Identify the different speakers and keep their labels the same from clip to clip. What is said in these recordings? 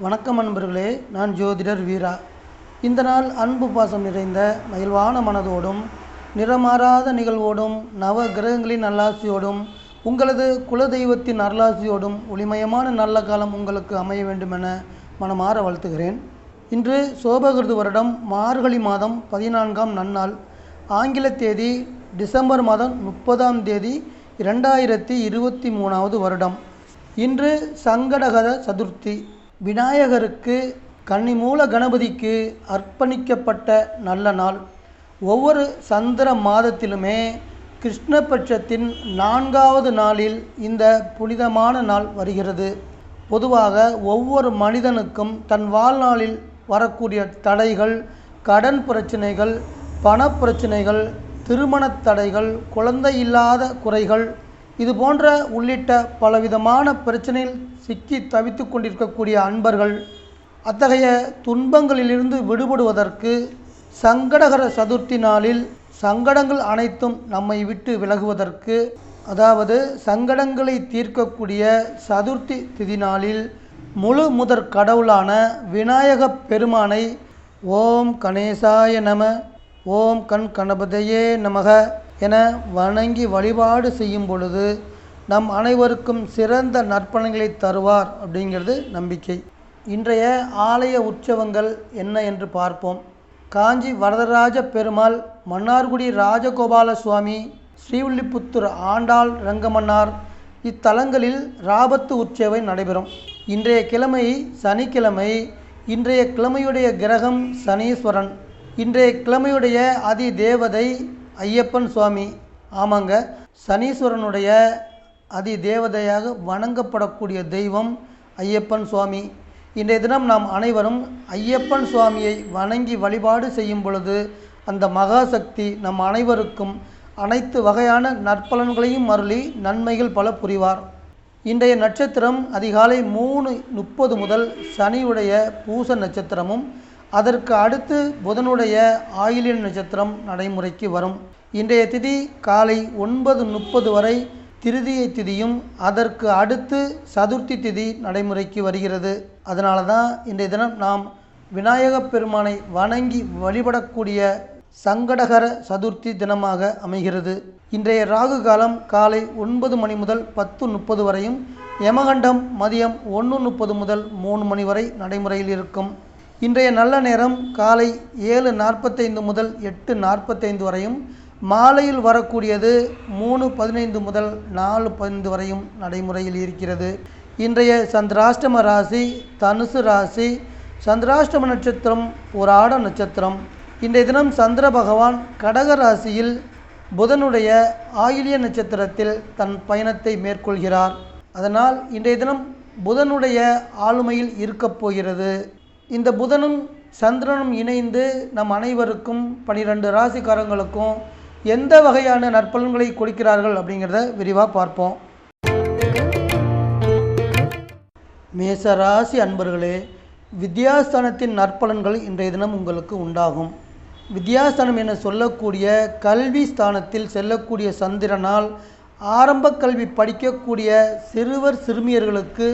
Speaker 1: வணக்கம் நண்பர்களே, நான் ஜோதிடர் வீரா. இந்த நாள் அன்பு பாசம் நிறைந்த மகிழ்வான மனதோடும் நிறமாறாத நிகழ்வோடும் நவ கிரகங்களின் நல்லாசியோடும் உங்களது குலதெய்வத்தின் அருளாசியோடும் ஒளிமயமான நல்ல காலம் உங்களுக்கு அமைய வேண்டுமென மனமாற வாழ்த்துகிறேன். இன்று சோபகிருது வருடம் மார்கழி மாதம் 14ஆம் நன்னாள், ஆங்கில தேதி டிசம்பர் மாதம் 30ஆம் தேதி 2023வது வருடம். இன்று சங்கடகர சதுர்த்தி. விநாயகருக்கு, கன்னிமூல கணபதிக்கு அர்ப்பணிக்கப்பட்ட நல்ல நாள். ஒவ்வொரு சந்திர மாதத்திலுமே கிருஷ்ணபட்சத்தின் 4வது நாளில் இந்த புனிதமான நாள் வருகிறது. பொதுவாக ஒவ்வொரு மனிதனுக்கும் தன் வாழ்நாளில் வரக்கூடிய தடைகள், கடன் பிரச்சனைகள், பணப்பிரச்சனைகள், திருமணத் தடைகள், குழந்தை இல்லாத குறைகள், இது போன்ற உள்ளிட்ட பலவிதமான பிரச்சனையில் சிக்கி தவித்து கொண்டிருக்கக்கூடிய அன்பர்கள் அத்தகைய துன்பங்களிலிருந்து விடுபடுவதற்கு சங்கடகர சதுர்த்தி நாளில் சங்கடங்கள் அனைத்தும் நம்மை விட்டு விலகுவதற்கு, அதாவது சங்கடங்களை தீர்க்கக்கூடிய சதுர்த்தி திதி நாளில் முழு முதற் கடவுளான விநாயகப் பெருமானை ஓம் கணேசாய நம, ஓம் கணபதையே நமக என வணங்கி வழிபாடு செய்யும் பொழுது நம் அனைவருக்கும் சிறந்த நற்பலன்களை தருவார் அப்படிங்கிறது நம்பிக்கை. இன்றைய ஆலய உற்சவங்கள் என்ன என்று பார்ப்போம். காஞ்சி வரதராஜ பெருமாள், மன்னார்குடி ராஜகோபால சுவாமி, ஸ்ரீவில்லிபுத்தூர் ஆண்டாள் ரங்கமன்னார் இத்தலங்களில் ராபத்து உற்சவை நடைபெறும். இன்றைய கிழமை சனிக்கிழமை. இன்றைய கிழமையுடைய கிரகம் சனீஸ்வரன். இன்றைய கிழமையுடைய அதி தேவதை ஐயப்பன் சுவாமி. ஆமாங்க, சனீஸ்வரனுடைய அதி தேவதையாக வணங்கப்படக்கூடிய தெய்வம் ஐயப்பன் சுவாமி. இன்றைய தினம் நாம் அனைவரும் ஐயப்பன் சுவாமியை வணங்கி வழிபாடு செய்யும் பொழுது அந்த மகாசக்தி நம் அனைவருக்கும் அனைத்து வகையான நற்பலன்களையும் அருளி நன்மைகள் பல புரிவார். இன்றைய நட்சத்திரம் அதிகாலை 3:30 முதல் சனியுடைய பூச நட்சத்திரமும், அதற்கு அடுத்து புதனுடைய ஆயில்ய நட்சத்திரம் நடைமுறைக்கு வரும். இன்றைய திதி காலை 9:30 வரை திருதியை திதியும், அதற்கு அடுத்து சதுர்த்தி திதி நடைமுறைக்கு வருகிறது. அதனால தான் இன்றைய தினம் நாம் விநாயகப் பெருமானை வணங்கி வழிபடக்கூடிய சங்கடகர சதுர்த்தி தினமாக அமைகிறது. இன்றைய ராகு காலம் காலை 9 மணி முதல் 10:30 வரையும், யமகண்டம் மதியம் 1:30 முதல் 3 மணி வரை நடைமுறையில் இருக்கும். இன்றைய நல்ல நேரம் காலை 7:45 முதல் 8:45 வரையும், மாலையில் வரக்கூடியது 3:15 முதல் 4:15 வரையும் நடைமுறையில் இருக்கிறது. இன்றைய சந்திராஷ்டம ராசி தனுசு ராசி. சந்திராஷ்டம நட்சத்திரம் புராட நட்சத்திரம். இன்றைய தினம் சந்திர பகவான் கடக ராசியில் புதனுடைய ஆயில்ய நட்சத்திரத்தில் தன் பயணத்தை மேற்கொள்கிறார். அதனால் இன்றைய தினம் புதனுடைய ஆளுமையில் இருக்கப் போகிறது. இந்த புதனும் சந்திரனும் இணைந்து நம் அனைவருக்கும் 12 ராசிக்காரங்களுக்கும் எந்த வகையான நற்பலன்களை கொடுக்கிறார்கள் அப்படிங்கிறத விரிவாக பார்ப்போம். மேசராசி அன்பர்களே, வித்யாஸ்தானத்தின் நற்பலன்கள் இன்றைய தினம் உங்களுக்கு உண்டாகும். வித்யாஸ்தானம் என சொல்லக்கூடிய கல்வி ஸ்தானத்தில் செல்லக்கூடிய சந்திரனால் ஆரம்ப கல்வி படிக்கக்கூடிய சிறுவர் சிறுமியர்களுக்கு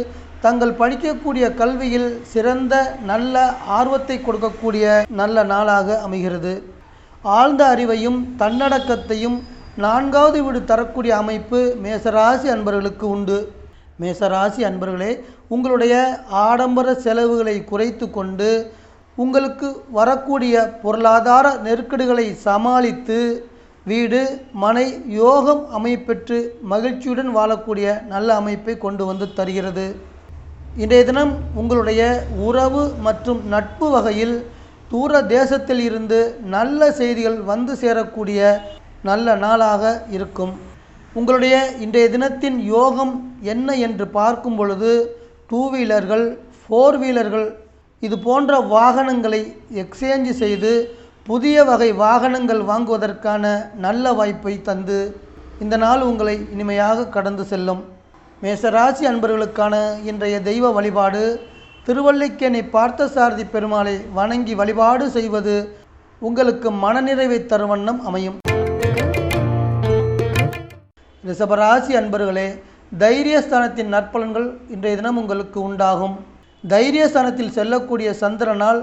Speaker 1: தங்கள் படிக்கக்கூடிய கல்வியில் சிறந்த நல்ல ஆர்வத்தை கொடுக்கக்கூடிய நல்ல நாளாக அமைகிறது. ஆழ்ந்த அறிவையும் தன்னடக்கத்தையும் 4வது வீடு தரக்கூடிய அமைப்பு மேசராசி அன்பர்களுக்கு உண்டு. மேசராசி அன்பர்களே, உங்களுடைய ஆடம்பர செலவுகளை குறைத்து கொண்டு உங்களுக்கு வரக்கூடிய பொருளாதார நெருக்கடிகளை சமாளித்து வீடு மனை யோகம் அமைப்பெற்று மகிழ்ச்சியுடன் வாழக்கூடிய நல்ல அமைப்பை கொண்டு வந்து தருகிறது. இன்றைய தினம் உங்களுடைய உறவு மற்றும் நட்பு வகையில் தூர தேசத்தில் இருந்து நல்ல செய்திகள் வந்து சேரக்கூடிய நல்ல நாளாக இருக்கும். உங்களுடைய இன்றைய தினத்தின் யோகம் என்ன என்று பார்க்கும் பொழுது 2 வீலர்கள் 4 வீலர்கள் இது போன்ற வாகனங்களை எக்ஸ்சேஞ்ச் செய்து புதிய வகை வாகனங்கள் வாங்குவதற்கான நல்ல வாய்ப்பை தந்து இந்த நாள் உங்களை இனிமையாக கடந்து செல்லும். மேசராசி அன்பர்களுக்கான இன்றைய தெய்வ வழிபாடு திருவல்லிக்கேணி பார்த்தசாரதி பெருமாளை வணங்கி வழிபாடு செய்வது உங்களுக்கு மனநிறைவை தரும் வண்ணம் அமையும். ரிஷபராசி அன்பர்களே, தைரியஸ்தானத்தின் நற்பலன்கள் இன்றைய தினம் உங்களுக்கு உண்டாகும். தைரியஸ்தானத்தில் செல்லக்கூடிய சந்திரனால்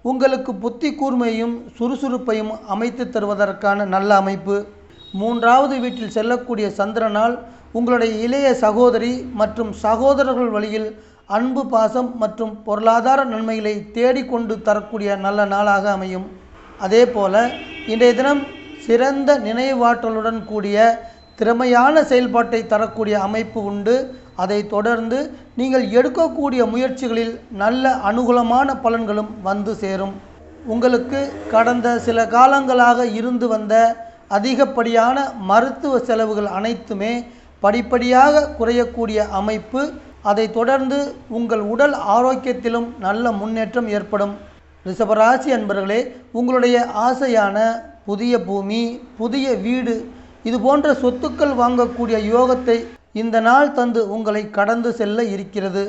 Speaker 1: உங்களுக்கு புத்தி கூர்மையும் சுறுசுறுப்பையும் அமைத்து தருவதற்கான நல்ல அமைப்பு. 3வது வீட்டில் செல்லக்கூடிய சந்திரனால் உங்களுடைய இளைய சகோதரி மற்றும் சகோதரர்கள் வழியில் அன்பு, பாசம் மற்றும் பொருளாதார நன்மைகளை தேடிக்கொண்டு தரக்கூடிய நல்ல நாளாக அமையும். அதே போல இன்றைய தினம் சிறந்த நினைவாற்றலுடன் கூடிய திறமையான செயல்பாட்டை தரக்கூடிய அமைப்பு உண்டு. அதை தொடர்ந்து நீங்கள் எடுக்கக்கூடிய முயற்சிகளில் நல்ல அனுகூலமான பலன்களும் வந்து சேரும். உங்களுக்கு கடந்த சில காலங்களாக இருந்து வந்த அதிகப்படியான மருத்துவ செலவுகள் அனைத்துமே படிப்படியாக குறையக்கூடிய அமைப்பு. அதை தொடர்ந்து உங்கள் உடல் ஆரோக்கியத்திலும் நல்ல முன்னேற்றம் ஏற்படும். ரிஷபராசி அன்பர்களே, உங்களுடைய ஆசையான புதிய பூமி, புதிய வீடு, இது போன்ற சொத்துக்கள் வாங்கக்கூடிய யோகத்தை இந்த நாள் தந்து உங்களை கடந்து செல்ல இருக்கிறது.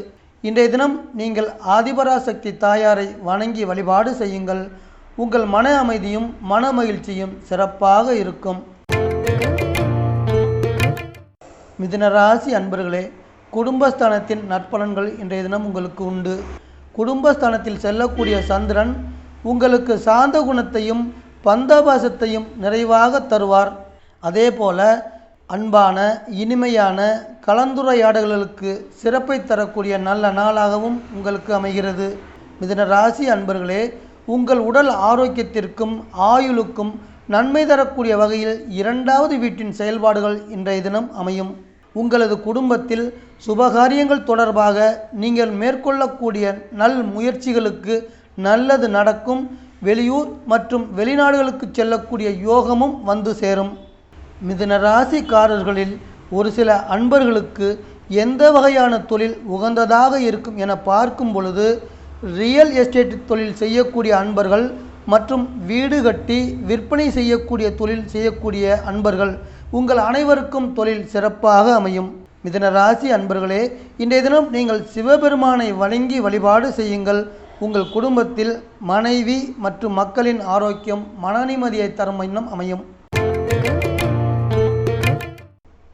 Speaker 1: இன்றைய தினம் நீங்கள் ஆதிபராசக்தி தாயாரை வணங்கி வழிபாடு செய்யுங்கள். உங்கள் மன அமைதியும் மன மகிழ்ச்சியும் சிறப்பாக இருக்கும். மிதுனராசி அன்பர்களே, குடும்பஸ்தானத்தின் நற்பலன்கள் இன்றைய தினம் உங்களுக்கு உண்டு. குடும்பஸ்தானத்தில் செல்லக்கூடிய சந்திரன் உங்களுக்கு சாந்த குணத்தையும் பந்தாபாசத்தையும் நிறைவாக தருவார். அதே போல அன்பான இனிமையான கலந்துரையாடல்களுக்கு சிறப்பை தரக்கூடிய நல்ல நாளாகவும் உங்களுக்கு அமைகிறது. மிதுன ராசி அன்பர்களே, உங்கள் உடல் ஆரோக்கியத்திற்கும் ஆயுளுக்கும் நன்மை தரக்கூடிய வகையில் 2வது வீட்டின் செயல்பாடுகள் இன்றைய தினம் அமையும். உங்களது குடும்பத்தில் சுபகாரியங்கள் தொடர்பாக நீங்கள் மேற்கொள்ளக்கூடிய நல் முயற்சிகளுக்கு நல்லது நடக்கும். வெளியூர் மற்றும் வெளிநாடுகளுக்கு செல்லக்கூடிய யோகமும் வந்து சேரும். மிதுன ராசிக்காரர்களில் ஒரு சில அன்பர்களுக்கு எந்த வகையான தொழில் உகந்ததாக இருக்கும் என பார்க்கும் பொழுது ரியல் எஸ்டேட் தொழில் செய்யக்கூடிய அன்பர்கள் மற்றும் வீடு கட்டி விற்பனை செய்யக்கூடிய தொழில் செய்யக்கூடிய அன்பர்கள், உங்கள் அனைவருக்கும் தொழில் சிறப்பாக அமையும். மிதுன ராசி அன்பர்களே, இன்றைய தினம் நீங்கள் சிவபெருமானை வணங்கி வழிபாடு செய்யுங்கள். உங்கள் குடும்பத்தில் மனைவி மற்றும் மக்களின் ஆரோக்கியம் மன நிம்மதியை தரும் வண்ணம் அமையும்.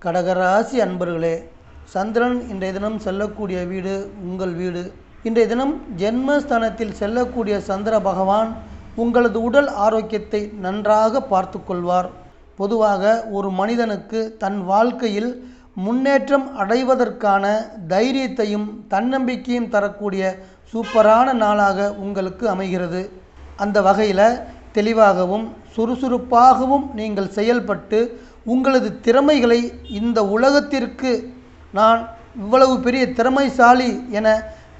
Speaker 1: கடகராசி அன்பர்களே, சந்திரன் இன்றைய தினம் செல்லக்கூடிய வீடு உங்கள் வீடு. இன்றைய தினம் ஜென்மஸ்தானத்தில் செல்லக்கூடிய சந்திர பகவான் உங்களது உடல் ஆரோக்கியத்தை நன்றாக பார்த்து கொள்வார். பொதுவாக ஒரு மனிதனுக்கு தன் வாழ்க்கையில் முன்னேற்றம் அடைவதற்கான தைரியத்தையும் தன்னம்பிக்கையும் தரக்கூடிய சூப்பரான நாளாக உங்களுக்கு அமைகிறது. அந்த வகையில் தெளிவாகவும் சுறுசுறுப்பாகவும் நீங்கள் செயல்பட்டு உங்களது திறமைகளை இந்த உலகத்திற்கு நான் இவ்வளவு பெரிய திறமைசாலி என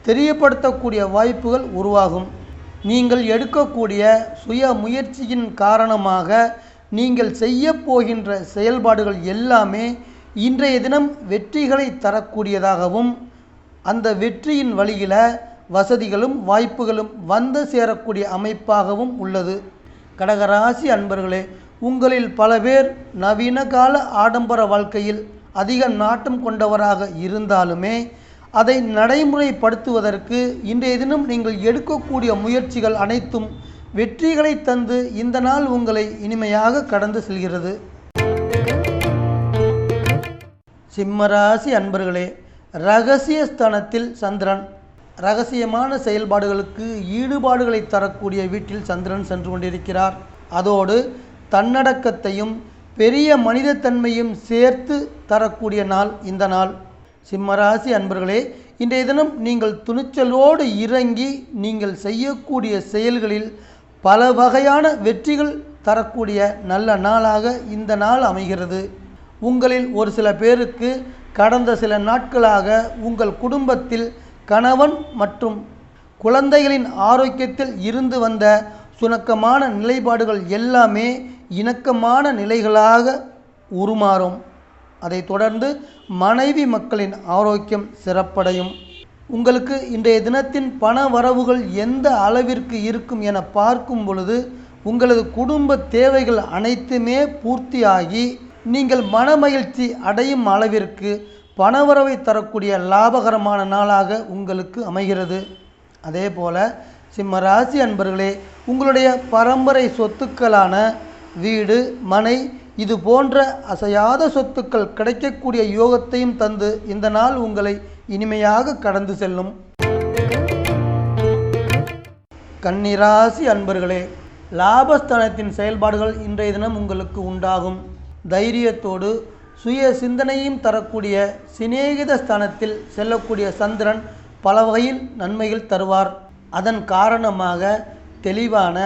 Speaker 1: தெரியப்படுத்தக்கூடிய வாய்ப்புகள் உருவாகும். நீங்கள் எடுக்கக்கூடிய சுய முயற்சியின் காரணமாக நீங்கள் செய்ய போகின்ற செயல்பாடுகள் எல்லாமே இன்றைய தினம் வெற்றிகளை தரக்கூடியதாகவும் அந்த வெற்றியின் வழியில் வசதிகளும் வாய்ப்புகளும் வந்து சேரக்கூடிய அமைப்பாகவும் உள்ளது. கடகராசி அன்பர்களே, உங்களில் பல பேர் நவீன கால ஆடம்பர வாழ்க்கையில் அதிக நாட்டம் கொண்டவராக இருந்தாலுமே அதை நடைமுறைப்படுத்துவதற்கு இன்றைய தினம் நீங்கள் எடுக்கக்கூடிய முயற்சிகள் அனைத்தும் வெற்றிகளை தந்து இந்த நாள் உங்களை இனிமையாக கடந்து செல்கிறது. சிம்மராசி அன்பர்களே, இரகசிய ஸ்தானத்தில் சந்திரன், இரகசியமான செயல்பாடுகளுக்கு ஈடுபாடுகளை தரக்கூடிய வீட்டில் சந்திரன் சென்று கொண்டிருக்கிறார். அதோடு தன்னடக்கத்தையும் பெரிய மனிதத்தன்மையும் சேர்த்து தரக்கூடிய நாள் இந்த நாள். சிம்மராசி அன்பர்களே, இன்றைய தினம் நீங்கள் துணிச்சலோடு இறங்கி நீங்கள் செய்யக்கூடிய செயல்களில் பல வகையான வெற்றிகள் தரக்கூடிய நல்ல நாளாக இந்த நாள் அமைகிறது. உங்களில் ஒரு சில பேருக்கு கடந்த சில நாட்களாக உங்கள் குடும்பத்தில் கணவன் மற்றும் குழந்தைகளின் ஆரோக்கியத்தில் இருந்து வந்த சுணக்கமான நிலைப்பாடுகள் எல்லாமே இணக்கமான நிலைகளாக உருமாறும். அதை தொடர்ந்து மனைவி மக்களின் ஆரோக்கியம் சிறப்படையும். உங்களுக்கு இன்றைய தினத்தின் பண வரவுகள் எந்த அளவிற்கு இருக்கும் என பார்க்கும் பொழுது உங்களது குடும்ப தேவைகள் அனைத்துமே பூர்த்தியாகி நீங்கள் மனமகிழ்ச்சி அடையும் அளவிற்கு பணவரவை தரக்கூடிய லாபகரமான நாளாக உங்களுக்கு அமைகிறது. அதே போல சிம்மராசி அன்பர்களே, உங்களுடைய பரம்பரை சொத்துக்களான வீடு, மனை, இது போன்ற அசையாத சொத்துக்கள் கிடைக்கக்கூடிய யோகத்தையும் தந்து இந்த நாள் உங்களை இனிமையாக கடந்து செல்லும். கன்னிராசி அன்பர்களே, லாபஸ்தானத்தின் செயல்பாடுகள் இன்றைய தினம் உங்களுக்கு உண்டாகும். தைரியத்தோடு சுய சிந்தனையும் தரக்கூடிய சிநேகித ஸ்தானத்தில் செல்லக்கூடிய சந்திரன் பல வகையில் நன்மைகள் தருவார். அதன் காரணமாக தெளிவான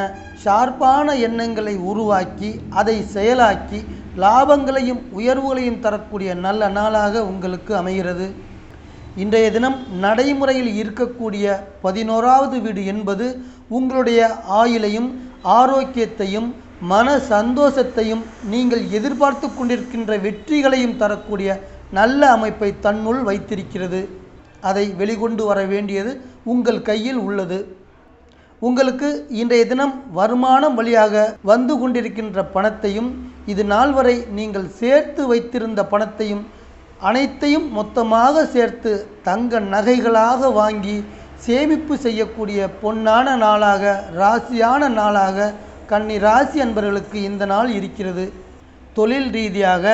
Speaker 1: ஷார்ப்பான எண்ணங்களை உருவாக்கி அதை செயலாக்கி லாபங்களையும் உயர்வுகளையும் தரக்கூடிய நல்ல நாளாக உங்களுக்கு அமைகிறது. இன்றைய தினம் நடைமுறையில் இருக்கக்கூடிய 11வது வீடு என்பது உங்களுடைய ஆயுளையும் ஆரோக்கியத்தையும் மன சந்தோஷத்தையும் நீங்கள் எதிர்பார்த்து கொண்டிருக்கின்ற வெற்றிகளையும் தரக்கூடிய நல்ல அமைப்பை தன்னுள் வைத்திருக்கிறது. அதை வெளிக்கொண்டு வர வேண்டியது உங்கள் கையில் உள்ளது. உங்களுக்கு இன்றைய தினம் வருமானம் வழியாக வந்து கொண்டிருக்கின்ற பணத்தையும் இது நாள் வரை நீங்கள் சேர்த்து வைத்திருந்த பணத்தையும் அனைத்தையும் மொத்தமாக சேர்த்து தங்க நகைகளாக வாங்கி சேமிப்பு செய்யக்கூடிய பொன்னான நாளாக, ராசியான நாளாக கன்னி ராசி அன்பர்களுக்கு இந்த நாள் இருக்கிறது. தொழில் ரீதியாக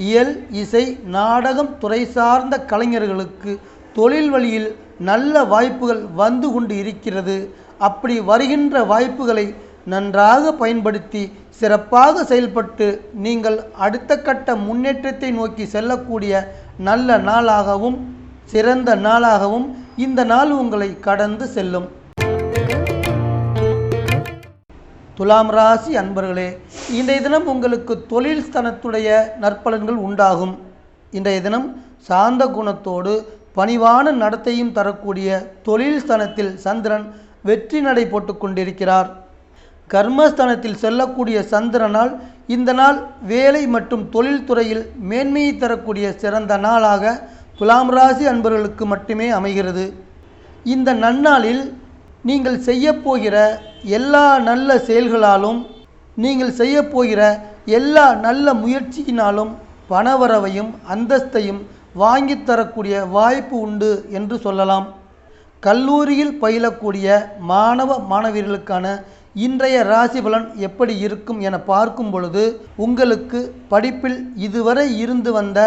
Speaker 1: இயல், இசை, நாடகம் துறை சார்ந்த கலைஞர்களுக்கு தொழில் வழியில் நல்ல வாய்ப்புகள் வந்து கொண்டு இருக்கிறது. அப்படி வருகின்ற வாய்ப்புகளை நன்றாக பயன்படுத்தி சிறப்பாக செயல்பட்டு நீங்கள் அடுத்த கட்ட முன்னேற்றத்தை நோக்கி செல்லக்கூடிய நல்ல நாளாகவும் சிறந்த நாளாகவும் இந்த நாள் உங்களை கடந்து செல்லும். துலாம் ராசி அன்பர்களே, இன்றைய தினம் உங்களுக்கு தொழில் ஸ்தானத்துடைய நற்பலன்கள் உண்டாகும். இன்றைய தினம் சாந்த குணத்தோடு பணிவான நடத்தையும் தரக்கூடிய தொழில் ஸ்தானத்தில் சந்திரன் வெற்றி நடை போட்டு கொண்டிருக்கிறார். கர்மஸ்தானத்தில் செல்லக்கூடிய சந்திரனால் இந்த நாள் வேலை மற்றும் தொழில் துறையில் மேன்மையை தரக்கூடிய சிறந்த நாளாக துலாம் ராசி அன்பர்களுக்கு மட்டுமே அமைகிறது. இந்த நன்னாளில் நீங்கள் செய்யப்போகிற எல்லா நல்ல செயல்களாலும், நீங்கள் செய்யப்போகிற எல்லா நல்ல முயற்சியினாலும் பணவரவையும் அந்தஸ்தையும் வாங்கி தரக்கூடிய வாய்ப்பு உண்டு என்று சொல்லலாம். கல்லூரியில் பயிலக்கூடிய மாணவ மாணவியர்களுக்கான இன்றைய ராசி பலன் எப்படி இருக்கும் என பார்க்கும் பொழுது உங்களுக்கு படிப்பில் இதுவரை இருந்து வந்த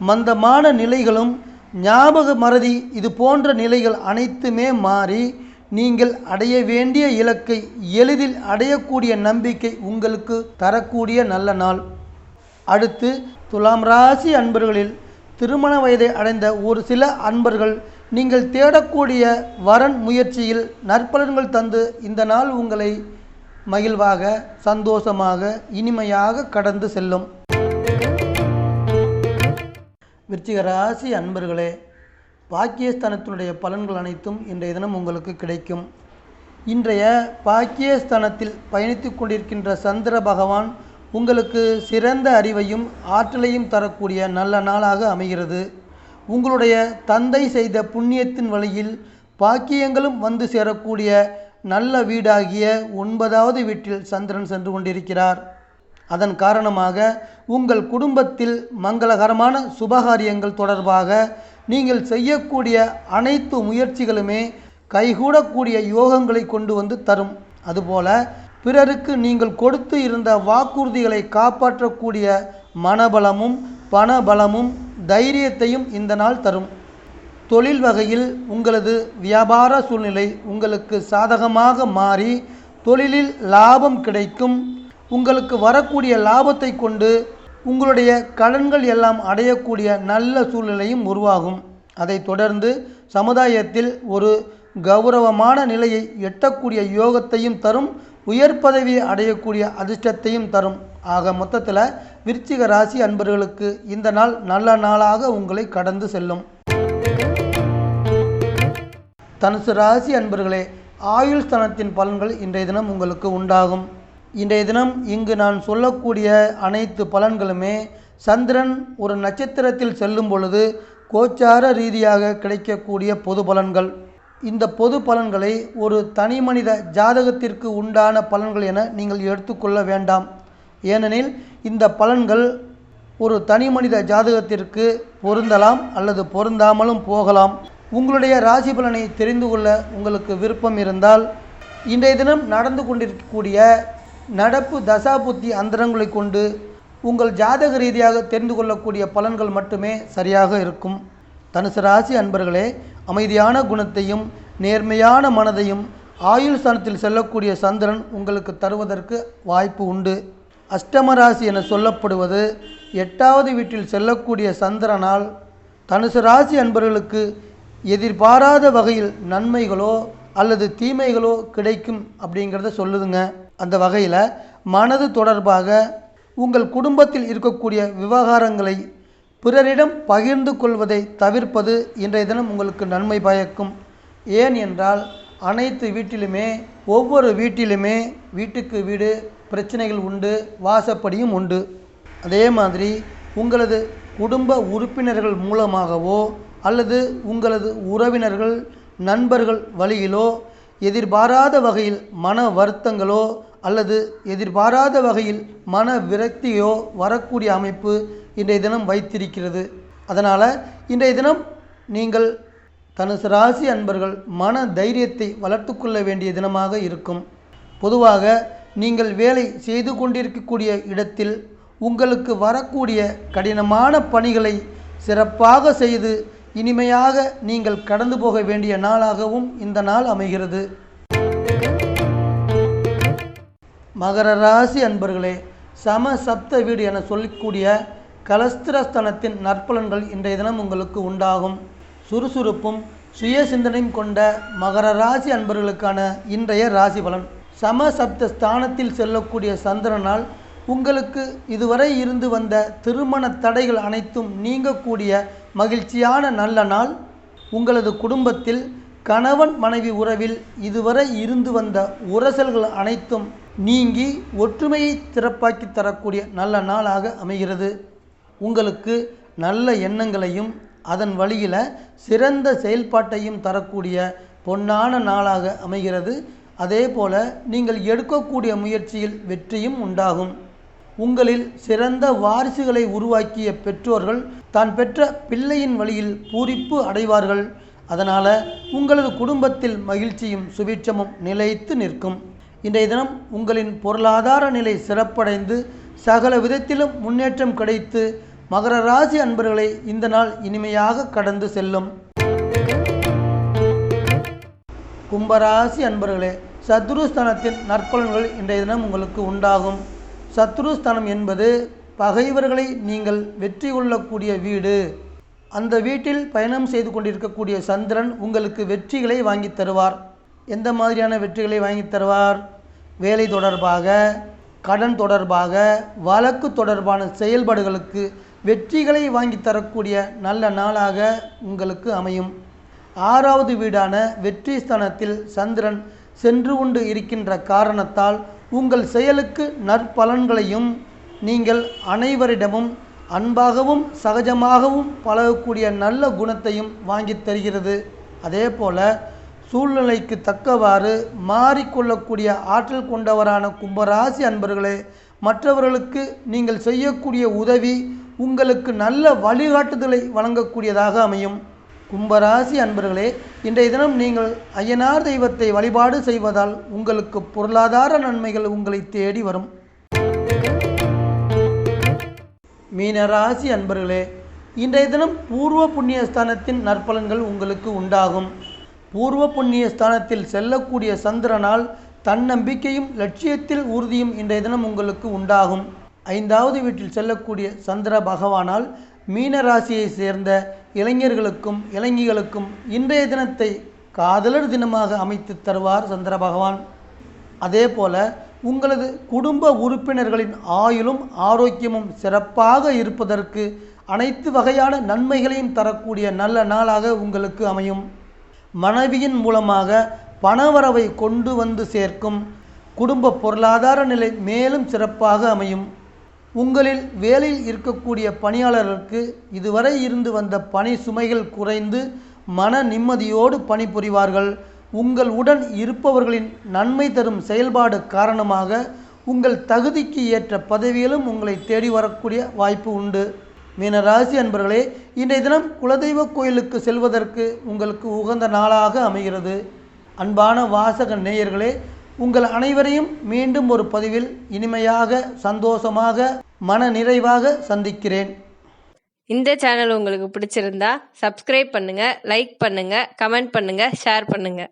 Speaker 1: மந்தமான நிலைகளும் ஞாபக மறதி இது போன்ற நிலைகள் அனைத்துமே மாறி நீங்கள் அடைய வேண்டிய இலக்கை எளிதில் அடையக்கூடிய நம்பிக்கை உங்களுக்கு தரக்கூடிய நல்ல நாள். அடுத்து துலாம் ராசி அன்பர்களில் திருமண வயதை அடைந்த ஒரு சில அன்பர்கள் நீங்கள் தேடக்கூடிய வரன் முயற்சியில் நற்பலன்கள் தந்து இந்த நாள் உங்களை மகிழ்வாக, சந்தோஷமாக, இனிமையாக கடந்து செல்லும். விருச்சிக ராசி அன்பர்களே, பாக்கியஸ்தானத்தினுடைய பலன்கள் அனைத்தும் இன்றைய தினம் உங்களுக்கு கிடைக்கும். இன்றைய பாக்கியஸ்தானத்தில் பயணித்து கொண்டிருக்கின்ற சந்திர பகவான் உங்களுக்கு சிறந்த அறிவையும் ஆற்றலையும் தரக்கூடிய நல்ல நாளாக அமைகிறது. உங்களுடைய தந்தை செய்த புண்ணியத்தின் வழியில் பாக்கியங்களும் வந்து சேரக்கூடிய நல்ல வீடாகிய 9வது வீட்டில் சந்திரன் சென்று கொண்டிருக்கிறார். அதன் காரணமாக உங்கள் குடும்பத்தில் மங்களகரமான சுபகாரியங்கள் தொடர்பாக நீங்கள் செய்யக்கூடிய அனைத்து முயற்சிகளுமே கைகூடக்கூடிய யோகங்களை கொண்டு வந்து தரும். அதுபோல பிறருக்கு நீங்கள் கொடுத்து இருந்த வாக்குறுதிகளை காப்பாற்றக்கூடிய மனபலமும் பணபலமும் தைரியத்தையும் இந்த நாள் தரும். தொழில் வகையில் உங்களது வியாபார சூழ்நிலை உங்களுக்கு சாதகமாக மாறி தொழிலில் லாபம் கிடைக்கும். உங்களுக்கு வரக்கூடிய லாபத்தை கொண்டு உங்களுடைய கடன்கள் எல்லாம் அடையக்கூடிய நல்ல சூழ்நிலையும் உருவாகும். அதை தொடர்ந்து சமுதாயத்தில் ஒரு கௌரவமான நிலையை எட்டக்கூடிய யோகத்தையும் தரும். உயர் பதவியை அடையக்கூடிய அதிர்ஷ்டத்தையும் தரும். ஆக மொத்தத்தில் விருச்சிக ராசி அன்பர்களுக்கு இந்த நாள் நல்ல நாளாக உங்களை கடந்து செல்லும். தனுசு ராசி அன்பர்களே, ஆயுள் ஸ்தானத்தின் பலன்கள் இன்றைய தினம் உங்களுக்கு உண்டாகும். இன்றைய தினம் இங்கு நான் சொல்லக்கூடிய அனைத்து பலன்களுமே சந்திரன் ஒரு நட்சத்திரத்தில் செல்லும் பொழுது கோச்சார ரீதியாக கிடைக்கக்கூடிய பொது பலன்கள். இந்த பொது பலன்களை ஒரு தனி மனித ஜாதகத்திற்கு உண்டான பலன்கள் என நீங்கள் எடுத்துக்கொள்ள வேண்டாம். ஏனெனில் இந்த பலன்கள் ஒரு தனி மனித ஜாதகத்திற்கு பொருந்தலாம் அல்லது பொருந்தாமலும் போகலாம். உங்களுடைய ராசி பலனை தெரிந்து கொள்ள உங்களுக்கு விருப்பம் இருந்தால் இன்றைய தினம் நடந்து கொண்டிருக்கக்கூடிய நடப்பு தசாபுத்தி அந்தரங்களை கொண்டு உங்கள் ஜாதக ரீதியாக தெரிந்து கொள்ளக்கூடிய பலன்கள் மட்டுமே சரியாக இருக்கும். தனுசு ராசி அன்பர்களே, அமைதியான குணத்தையும் நேர்மையான மனதையும் ஆயுள் ஸ்தானத்தில் செல்லக்கூடிய சந்திரன் உங்களுக்கு தருவதற்கு வாய்ப்பு உண்டு. அஷ்டம ராசி என சொல்லப்படுவது 8வது வீட்டில் செல்லக்கூடிய சந்திரனால் தனுசு ராசி அன்பர்களுக்கு எதிர்பாராத வகையில் நன்மைகளோ அல்லது தீமைகளோ கிடைக்கும் அப்படிங்கிறத சொல்லுதுங்க. அந்த வகையில் மனது தொடர்பாக உங்கள் குடும்பத்தில் இருக்கக்கூடிய விவகாரங்களை பிறரிடம் பகிர்ந்து கொள்வதை தவிர்ப்பது இன்றைய தினம் உங்களுக்கு நன்மை பயக்கும். ஏன் என்றால் அனைத்து வீட்டிலுமே ஒவ்வொரு வீட்டிலுமே வீட்டுக்கு வீடு பிரச்சனைகள் உண்டு, வாசப்படியும் உண்டு. அதே மாதிரி உங்களது குடும்ப உறுப்பினர்கள் மூலமாகவோ அல்லது உங்களது உறவினர்கள் நண்பர்கள் வழியிலோ எதிர்பாராத வகையில் மன வருத்தங்களோ அல்லது எதிர்பாராத வகையில் மன விரக்தியோ வரக்கூடிய அமைப்பு இன்றைய தினம் வைத்திருக்கிறது. அதனால் இன்றைய தினம் நீங்கள் தனுசு ராசி அன்பர்கள் மன தைரியத்தை வளர்த்து கொள்ள வேண்டிய தினமாக இருக்கும். பொதுவாக நீங்கள் வேலை செய்து கொண்டிருக்கக்கூடிய இடத்தில் உங்களுக்கு வரக்கூடிய கடினமான பணிகளை சிறப்பாக செய்து இனிமையாக நீங்கள் கடந்து போக வேண்டிய நாளாகவும் இந்த நாள் அமைகிறது. மகர ராசி அன்பர்களே, சம சப்த வீடு என சொல்லக்கூடிய கலஸ்திரஸ்தானத்தின் நற்பலன்கள் இன்றைய தினம் உங்களுக்கு உண்டாகும். சுறுசுறுப்பும் சுய சிந்தனையும் கொண்ட மகர ராசி அன்பர்களுக்கான இன்றைய ராசி பலன். சம சப்த ஸ்தானத்தில் செல்லக்கூடிய சந்திரனால் உங்களுக்கு இதுவரை இருந்து வந்த திருமண தடைகள் அனைத்தும் நீங்கக்கூடிய மகிழ்ச்சியான நல்ல நாள். உங்களது குடும்பத்தில் கணவன் மனைவி உறவில் இதுவரை இருந்து வந்த உரசல்கள் அனைத்தும் நீங்கி ஒற்றுமையை சிறப்பாக்கி தரக்கூடிய நல்ல நாளாக அமைகிறது. உங்களுக்கு நல்ல எண்ணங்களையும் அதன் வழியில் சிறந்த செயல்பாட்டையும் தரக்கூடிய பொன்னான நாளாக அமைகிறது. அதே போல நீங்கள் எடுக்கக்கூடிய முயற்சியில் வெற்றியும் உண்டாகும். உங்களில் சிறந்த வாரிசுகளை உருவாக்கிய பெற்றோர்கள் தான் பெற்ற பிள்ளையின் வழியில் பூரிப்பு அடைவார்கள். அதனால் உங்களது குடும்பத்தில் மகிழ்ச்சியும் சுபிட்சமும் நிலைத்து நிற்கும். இன்றைய தினம் உங்களின் பொருளாதார நிலை சிறப்படைந்து சகல விதத்திலும் முன்னேற்றம் கிடைத்து மகர ராசி அன்பர்களை இந்த நாள் இனிமையாக கடந்து செல்லும். கும்பராசி அன்பர்களே, சத்ருஸ்தானத்தின் நற்பலன்கள் இன்றைய தினம் உங்களுக்கு உண்டாகும். சத்ருஸ்தானம் என்பது பகைவர்களை நீங்கள் வெற்றி கொள்ளக்கூடிய வீடு. அந்த வீட்டில் பயணம் செய்து கொண்டிருக்கக்கூடிய சந்திரன் உங்களுக்கு வெற்றிகளை வாங்கி தருவார். எந்த மாதிரியான வெற்றிகளை வாங்கி தருவார்? வேலை தொடர்பாக, கடன் தொடர்பாக, வழக்கு தொடர்பான செயல்பாடுகளுக்கு வெற்றிகளை வாங்கி தரக்கூடிய நல்ல நாளாக உங்களுக்கு அமையும். 6வது வீடான வெற்றி ஸ்தானத்தில் சந்திரன் சென்று கொண்டு இருக்கின்ற காரணத்தால் உங்கள் செயலுக்கு நற்பலன்களையும் நீங்கள் அனைவரிடமும் அன்பாகவும் சகஜமாகவும் பழகக்கூடிய நல்ல குணத்தையும் வாங்கி தருகிறது. அதே போல சூழ்நிலைக்கு தக்கவாறு மாறிக்கொள்ளக்கூடிய ஆற்றல் கொண்டவரான கும்பராசி அன்பர்களே, மற்றவர்களுக்கு நீங்கள் செய்யக்கூடிய உதவி உங்களுக்கு நல்ல வழிகாட்டுதலை வழங்கக்கூடியதாக அமையும். கும்பராசி அன்பர்களே, இன்றைய தினம் நீங்கள் ஐயனார் தெய்வத்தை வழிபாடு செய்வதால் உங்களுக்கு பொருளாதார நன்மைகள் உங்களை தேடி வரும். மீனராசி அன்பர்களே, இன்றைய தினம் பூர்வ புண்ணிய ஸ்தானத்தின் நற்பலன்கள் உங்களுக்கு உண்டாகும். பூர்வ புண்ணிய ஸ்தானத்தில் செல்லக்கூடிய சந்திரனால் தன்னம்பிக்கையும் லட்சியத்தில் உறுதியும் இன்றைய தினம் உங்களுக்கு உண்டாகும். 5வது வீட்டில் செல்லக்கூடிய சந்திர பகவானால் மீன ராசியை சேர்ந்த இளைஞர்களுக்கும் இளைஞிகளுக்கும் இன்றைய தினத்தை காதலர் தினமாக அமைத்து தருவார் சந்திர பகவான். அதே போல உங்களது குடும்ப உறுப்பினர்களின் ஆயுளும் ஆரோக்கியமும் சிறப்பாக இருப்பதற்கு அனைத்து வகையான நன்மைகளையும் தரக்கூடிய நல்ல நாளாக உங்களுக்கு அமையும். மனைவியின் மூலமாக பணவரவை கொண்டு வந்து சேர்க்கும். குடும்ப பொருளாதார நிலை மேலும் சிறப்பாக அமையும். உங்களில் வேலையில் இருக்கக்கூடிய பணியாளர்களுக்கு இதுவரை இருந்து வந்த பணி சுமைகள் குறைந்து மன நிம்மதியோடு பணிபுரிவார்கள். உங்கள் உடன் இருப்பவர்களின் நன்மை தரும் செயல்பாடு காரணமாக உங்கள் தகுதிக்கு ஏற்ற பதவியிலும் உங்களை தேடி வரக்கூடிய வாய்ப்பு உண்டு. மீனராசி அன்பர்களே, இன்றைய தினம் குலதெய்வ கோயிலுக்கு செல்வதற்கு உங்களுக்கு உகந்த நாளாக அமைகிறது. அன்பான வாசக நேயர்களே, உங்கள் அனைவரையும் மீண்டும் ஒரு பதிவில் இனிமையாக சந்தோஷமாக மன நிறைவாக சந்திக்கிறேன்.
Speaker 2: இந்த சேனல் உங்களுக்கு பிடிச்சிருந்தா சப்ஸ்கிரைப் பண்ணுங்க, லைக் பண்ணுங்க, கமெண்ட் பண்ணுங்க, ஷேர் பண்ணுங்க.